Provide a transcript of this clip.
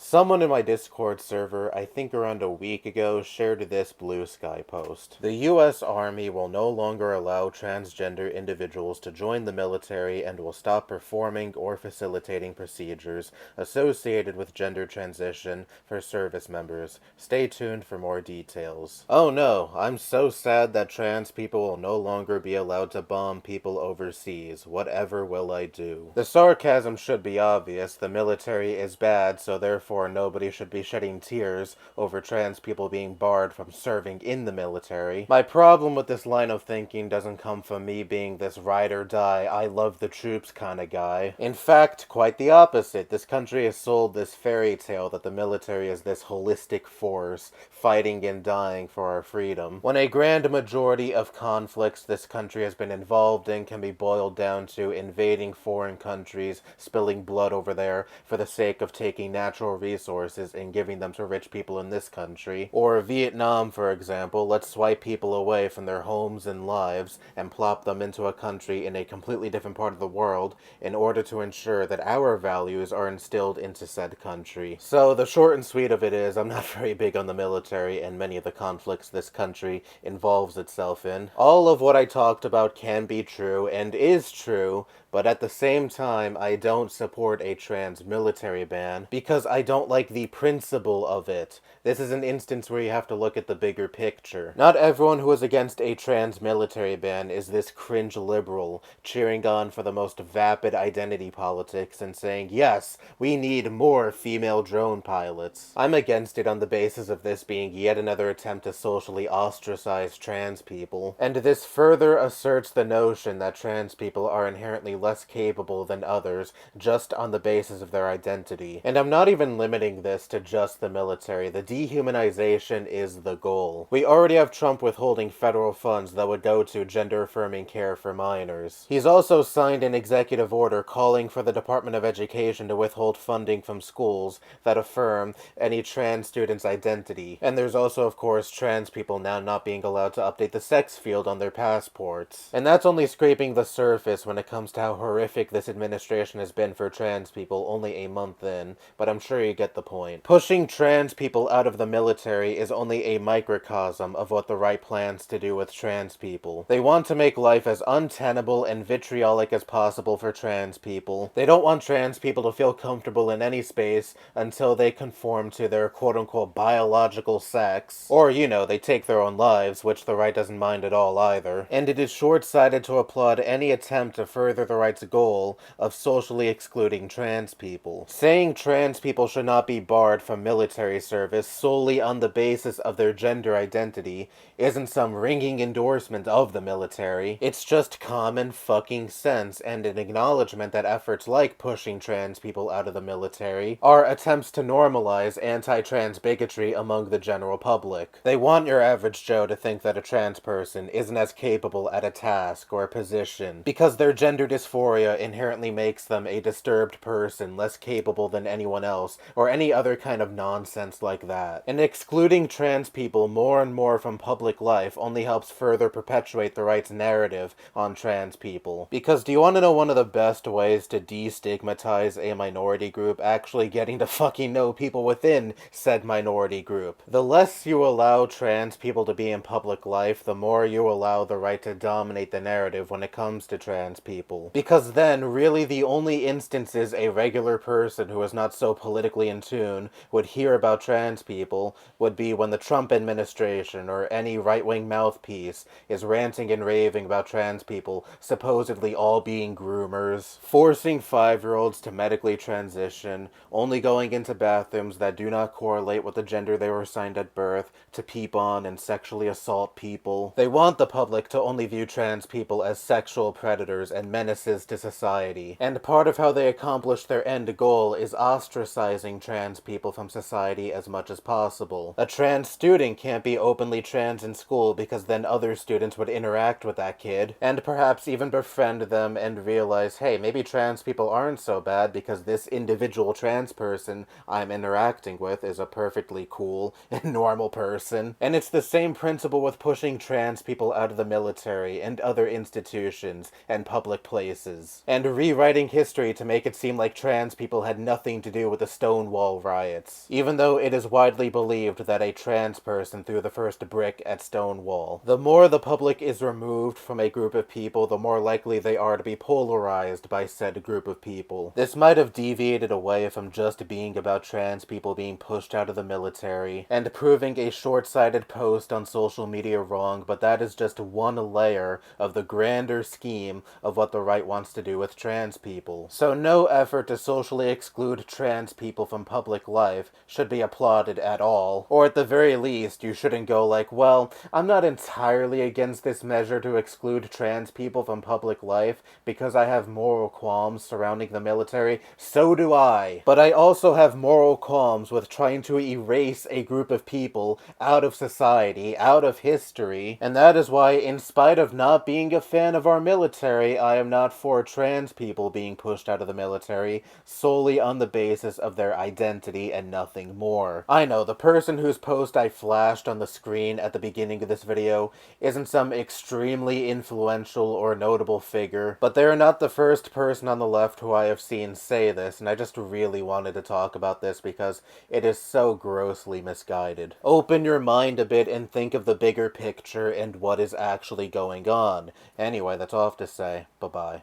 Someone in my Discord server, I think around a week ago, shared this Blue Sky post. The US Army will no longer allow transgender individuals to join the military and will stop performing or facilitating procedures associated with gender transition for service members. Stay tuned for more details. Oh no, I'm so sad that trans people will no longer be allowed to bomb people overseas. Whatever will I do? The sarcasm should be obvious. The military is bad, so therefore nobody should be shedding tears over trans people being barred from serving in the military. My problem with this line of thinking doesn't come from me being this ride or die, I love the troops kind of guy. In fact, quite the opposite. This country has sold this fairy tale that the military is this holistic force, fighting and dying for our freedom, when a grand majority of conflicts this country has been involved in can be boiled down to invading foreign countries, spilling blood over there for the sake of taking natural resources and giving them to rich people in this country. Or Vietnam, for example, let's swipe people away from their homes and lives and plop them into a country in a completely different part of the world in order to ensure that our values are instilled into said country. So the short and sweet of it is, I'm not very big on the military and many of the conflicts this country involves itself in. All of what I talked about can be true and is true, but at the same time, I don't support a trans military ban because I don't like the principle of it. This is an instance where you have to look at the bigger picture. Not everyone who is against a trans military ban is this cringe liberal, cheering on for the most vapid identity politics and saying, yes, we need more female drone pilots. I'm against it on the basis of this being yet another attempt to socially ostracize trans people. And this further asserts the notion that trans people are inherently less capable than others just on the basis of their identity. And I'm not even limiting this to just the military. The dehumanization is the goal. We already have Trump withholding federal funds that would go to gender-affirming care for minors. He's also signed an executive order calling for the Department of Education to withhold funding from schools that affirm any trans student's identity. And there's also, of course, trans people now not being allowed to update the sex field on their passports. And that's only scraping the surface when it comes to how horrific this administration has been for trans people only a month in, but I'm sure you get the point. Pushing trans people out of the military is only a microcosm of what the right plans to do with trans people. They want to make life as untenable and vitriolic as possible for trans people. They don't want trans people to feel comfortable in any space until they conform to their quote-unquote biological sex. Or, you know, they take their own lives, which the right doesn't mind at all either. And it is short-sighted to applaud any attempt to further the right's goal of socially excluding trans people. Saying trans people should not be barred from military service solely on the basis of their gender identity isn't some ringing endorsement of the military. It's just common fucking sense and an acknowledgement that efforts like pushing trans people out of the military are attempts to normalize anti-trans bigotry among the general public. They want your average Joe to think that a trans person isn't as capable at a task or a position because their gender dysphoria inherently makes them a disturbed person less capable than anyone else, or any other kind of nonsense like that. And excluding trans people more and more from public life only helps further perpetuate the right's narrative on trans people. Because do you want to know one of the best ways to destigmatize a minority group? Actually getting to fucking know people within said minority group. The less you allow trans people to be in public life, the more you allow the right to dominate the narrative when it comes to trans people. Because then, really the only instances a regular person who is not so politically in tune would hear about trans people would be when the Trump administration or any right-wing mouthpiece is ranting and raving about trans people supposedly all being groomers, forcing 5-year-olds to medically transition, only going into bathrooms that do not correlate with the gender they were assigned at birth, to peep on and sexually assault people. They want the public to only view trans people as sexual predators and menaces to society. And part of how they accomplish their end goal is ostracizing trans people from society as much as possible. A trans student can't be openly trans in school because then other students would interact with that kid, and perhaps even befriend them and realize, hey, maybe trans people aren't so bad because this individual trans person I'm interacting with is a perfectly cool and normal person. And it's the same principle with pushing trans people out of the military and other institutions and public places. cases, and rewriting history to make it seem like trans people had nothing to do with the Stonewall riots, even though it is widely believed that a trans person threw the first brick at Stonewall. The more the public is removed from a group of people, the more likely they are to be polarized by said group of people. This might have deviated away from just being about trans people being pushed out of the military and proving a short-sighted post on social media wrong, but that is just one layer of the grander scheme of what the right wants to do with trans people. So no effort to socially exclude trans people from public life should be applauded at all. Or at the very least, you shouldn't go like, well, I'm not entirely against this measure to exclude trans people from public life because I have moral qualms surrounding the military. So do I. But I also have moral qualms with trying to erase a group of people out of society, out of history, and that is why, in spite of not being a fan of our military, I am not for trans people being pushed out of the military solely on the basis of their identity and nothing more. I know, the person whose post I flashed on the screen at the beginning of this video isn't some extremely influential or notable figure, but they're not the first person on the left who I have seen say this, and I just really wanted to talk about this because it is so grossly misguided. Open your mind a bit and think of the bigger picture and what is actually going on. Anyway, that's all I have to say. Bye-bye.